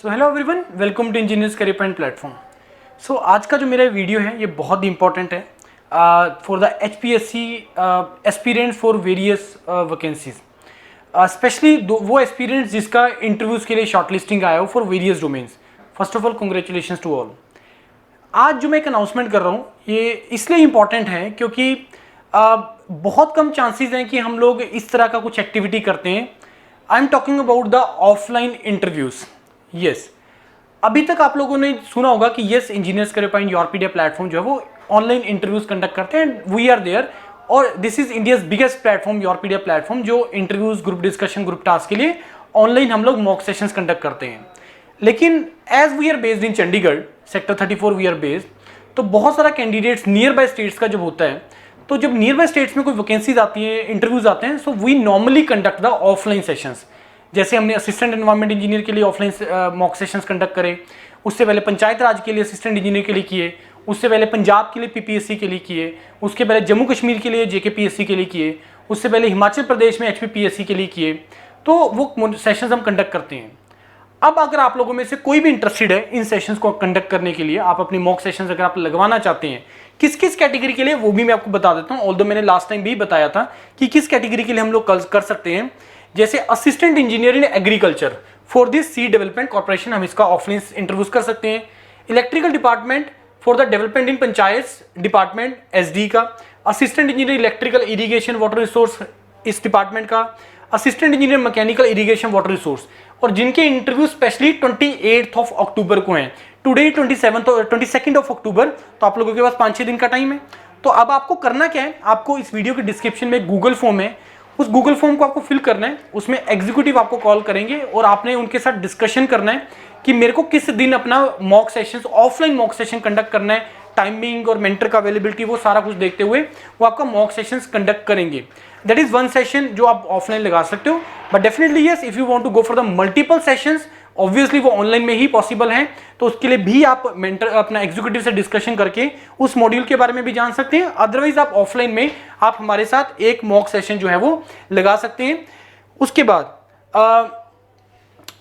So hello everyone, welcome to engineers career point platform. So आज का जो मेरा वीडियो है ये बहुत इंपॉर्टेंट है for the HPSC aspirants for various vacancies, specially वो एस्पिरेंट्स जिसका इंटरव्यूज़ के लिए शॉर्टलिस्टिंग आया हो for various domains. First of all congratulation to all. आज जो मैं एक अनाउंसमेंट कर रहा हूँ ये इसलिए इम्पॉर्टेंट है क्योंकि बहुत कम चांसेस हैं कि हम लोग इस तरह का कुछ एक्टिविटी करते हैं। I am talking about the offline interviews. Yes, अभी तक आप लोगों ने सुना होगा कि yes engineers career point Yourpedia platform जो है वो ऑनलाइन इंटरव्यूज कंडक्ट करते हैं एंड वी आर देयर, और this is India's biggest platform Yourpedia platform जो interviews, group discussion, group task के लिए ऑनलाइन हम लोग मॉक सेशंस कंडक्ट करते हैं। लेकिन as we are based in Chandigarh sector 34 we are based, तो बहुत सारा कैंडिडेट्स नियर बाय स्टेट्स का जब होता है, तो जब नियर बाय स्टेट्स में कोई वैकेंसीज आती है, इंटरव्यूज आते हैं, so we normally conduct the offline sessions. जैसे हमने असिस्टेंट एनवायरमेंट इंजीनियर के लिए ऑफलाइन मॉक सेशंस कंडक्ट करे, उससे पहले पंचायत राज के लिए असिस्टेंट इंजीनियर के लिए किए, उससे पहले पंजाब के लिए PPSC के लिए किए, उसके पहले जम्मू कश्मीर के लिए JKPSC के लिए किए, उससे पहले हिमाचल प्रदेश में HPPSC के लिए किए। तो वो सेशंस हम कंडक्ट करते हैं। अब अगर आप लोगों में से कोई भी इंटरेस्टेड है इन सेशंस को कंडक्ट करने के लिए, आप अपनी मॉक सेशंस अगर आप लगवाना चाहते हैं, किस किस कैटेगरी के लिए वो भी मैं आपको बता देता हूं। ऑल्दो मैंने लास्ट टाइम भी बताया था कि किस कैटेगरी के लिए हम लोग कर सकते हैं। जैसे assistant engineer in agriculture for this seed development corporation, हम इसका ऑफलाइन इंटरव्यूज कर सकते हैं। Electrical department for the development in panchayat department SD का, assistant engineer electrical irrigation water resource इस डिपार्टमेंट का, assistant engineer mechanical irrigation water resource, और जिनके इंटरव्यू स्पेशली 28 अक्टूबर को हैं। टुडे 22 अक्टूबर, तो आप लोगों के पास 5-6 दिन का टाइम है। तो अब आपको करना क्या है, आपको इस वीडियो के डिस्क्रिप्शन में गूगल फॉर्म है, उस गूगल फॉर्म को आपको फिल करना है। उसमें एग्जीक्यूटिव आपको कॉल करेंगे और आपने उनके साथ डिस्कशन करना है कि मेरे को किस दिन अपना mock session, offline mock session conduct करना है। टाइमिंग और मेंटर का अवेलेबिलिटी वो सारा कुछ देखते हुए वो आपका मॉक सेशंस कंडक्ट करेंगे। दैट इज वन सेशन जो आप ऑफलाइन लगा सकते हो। But definitely yes, if you want to go for the multiple sessions, obviously वो ऑनलाइन में ही पॉसिबल है। तो उसके लिए भी आप मेंटर अपना एग्जीक्यूटिव से डिस्कशन करके उस मॉड्यूल के बारे में भी जान सकते हैं। अदरवाइज आप ऑफलाइन में आप हमारे साथ एक मॉक सेशन जो है वो लगा सकते हैं। उसके बाद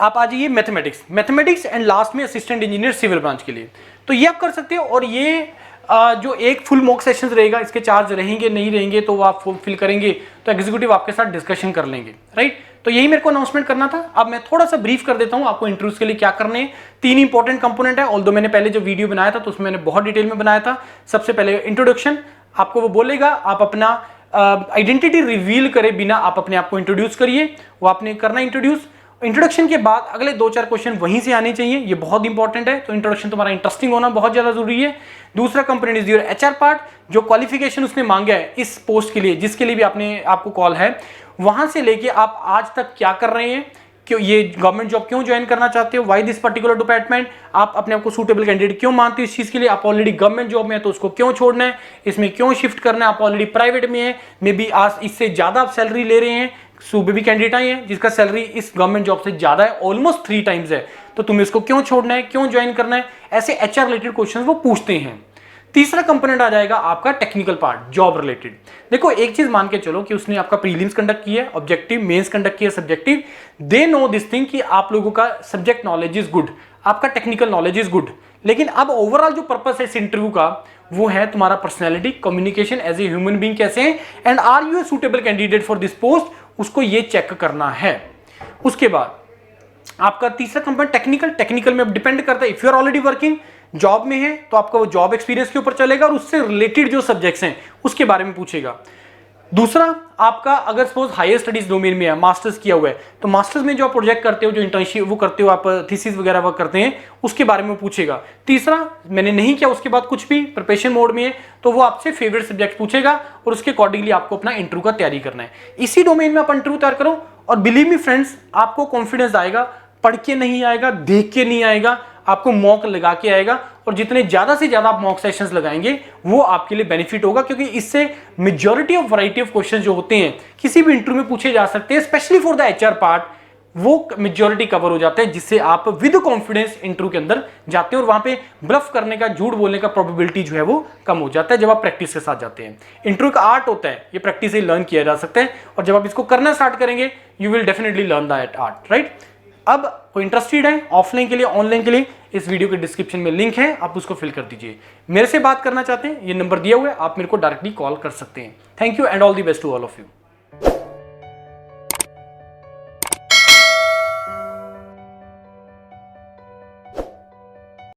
आप आ जाइए मैथमेटिक्स एंड लास्ट में असिस्टेंट इंजीनियर सिविल ब्रांच के लिए। तो ये आप कर सकते हो। और ये जो एक फुल मॉक सेशन रहेगा, इसके चार्ज रहेंगे नहीं रहेंगे तो वो आप फिल करेंगे तो एग्जीक्यूटिव आपके साथ डिस्कशन कर लेंगे, राइट। तो यही मेरे को अनाउंसमेंट करना था। अब मैं थोड़ा सा ब्रीफ कर देता हूं आपको इंटरव्यूज के लिए क्या करने हैं। 3 इंपॉर्टेंट कंपोनेंट है। ऑल्दो मैंने पहले जो वीडियो बनाया था तो उसमें मैंने बहुत डिटेल में बनाया था। सबसे पहले इंट्रोडक्शन, आपको वो बोलेगा आप अपना आइडेंटिटी रिवील करे बिना आप अपने आप को इंट्रोड्यूस करिए, वो आपने करना इंट्रोड्यूस। इंट्रोडक्शन के बाद अगले 2-4 क्वेश्चन वहीं से आने चाहिए, ये बहुत इंपॉर्टेंट है। तो इंट्रोडक्शन तुम्हारा इंटरेस्टिंग होना बहुत ज्यादा जरूरी है। दूसरा component is your HR part, जो क्वालिफिकेशन उसने मांगा है इस पोस्ट के लिए, जिसके लिए भी आपको कॉल है, वहां से लेके आप आज तक क्या कर रहे हैं, क्यों ये गवर्नमेंट जॉब क्यों ज्वाइन करना चाहते हो, व्हाई दिस पर्टिकुलर डिपार्टमेंट, आप अपने आप को सूटेबल कैंडिडेट क्यों मानते हो इस चीज के लिए, आप ऑलरेडी गवर्नमेंट जॉब में है तो उसको क्यों छोड़ना है, इसमें क्यों शिफ्ट करना है, आप ऑलरेडी प्राइवेट में है, मे बी आज इससे ज्यादा आप सैलरी ले रहे हैं। सूबे भी कैंडिडेट आए हैं जिसका सैलरी इस गवर्नमेंट जॉब से ज्यादा है, ऑलमोस्ट 3 टाइम्स है, तो तुम्हें इसको क्यों छोड़ना है, क्यों ज्वाइन करना है, ऐसे HR रिलेटेड क्वेश्चन वो पूछते हैं। तीसरा कंपोनेंट आ जाएगा आपका टेक्निकल पार्ट, जॉब रिलेटेड। देखो एक चीज मान के चलो कि उसने आपका प्रीलिम्स कंडक्ट किया है, ऑब्जेक्टिव, मेंस कंडक्ट किया, subjective, they know this thing कि आप लोगों का सब्जेक्ट नॉलेज इज गुड, आपका टेक्निकल नॉलेज इज गुड। लेकिन अब ओवरऑल जो पर्पस है इस इंटरव्यू का वो है तुम्हारा personality, communication, as a human being कैसे हैं, and are you a suitable candidate for this post, उसको ये चेक करना है। उसके बाद आपका तीसरा कंपोनेंट टेक्निकल में डिपेंड करता है। If you are already working, job में है, तो आपका वो जॉब एक्सपीरियंस के ऊपर चलेगा और उससे रिलेटेड जो सब्जेक्ट्स हैं उसके बारे में पूछेगा। दूसरा आपका अगर सपोज हायर स्टडीज डोमेन में है, मास्टर्स किया हुआ है, तो मास्टर्स में जो आप प्रोजेक्ट करते हो, जो इंटर्नशिप वो करते हो, आप थीसिस वगैरह वर्क करते हैं, उसके बारे में पूछेगा। तीसरा मैंने नहीं किया उसके बाद कुछ भी, प्रिपरेशन मोड में है, तो वो आपसे फेवरेट सब्जेक्ट पूछेगा और उसके अकॉर्डिंगली आपको अपना इंटरव्यू का तैयारी करना है। इसी डोमेन में आप इंटरव्यू तैयार करो और बिलीव मी फ्रेंड्स, आपको कॉन्फिडेंस आएगा, पढ़ के नहीं आएगा, देख के नहीं आएगा, आपको मॉक लगा के आएगा। और जितने ज्यादा से ज्यादा आप मॉक सेशंस लगाएंगे वो आपके लिए बेनिफिट होगा, क्योंकि इससे majority of variety of question जो होते हैं किसी भी इंटरव्यू में पूछे जा सकते हैं, specially for the HR part, वो मेजॉरिटी कवर हो जाता है, जिससे आप विद कॉन्फिडेंस इंटरव्यू के अंदर जाते हैं और वहां पे ब्लफ करने का, झूठ बोलने का प्रोबेबिलिटी जो है वो कम हो जाता है जब आप प्रैक्टिस के साथ जाते हैं। इंटरव्यू का आर्ट होता है, ये प्रैक्टिस से लर्न किया जा सकता है, और जब आप इसको करना स्टार्ट करेंगे you will definitely learn that art, right. अब कोई इंटरेस्टेड है ऑफलाइन के लिए, ऑनलाइन के लिए, इस वीडियो के डिस्क्रिप्शन में लिंक है, आप उसको फिल कर दीजिए। मेरे से बात करना चाहते हैं, ये नंबर दिया हुआ है, आप मेरे को डायरेक्टली कॉल कर सकते हैं। Thank you and all the best to all of you.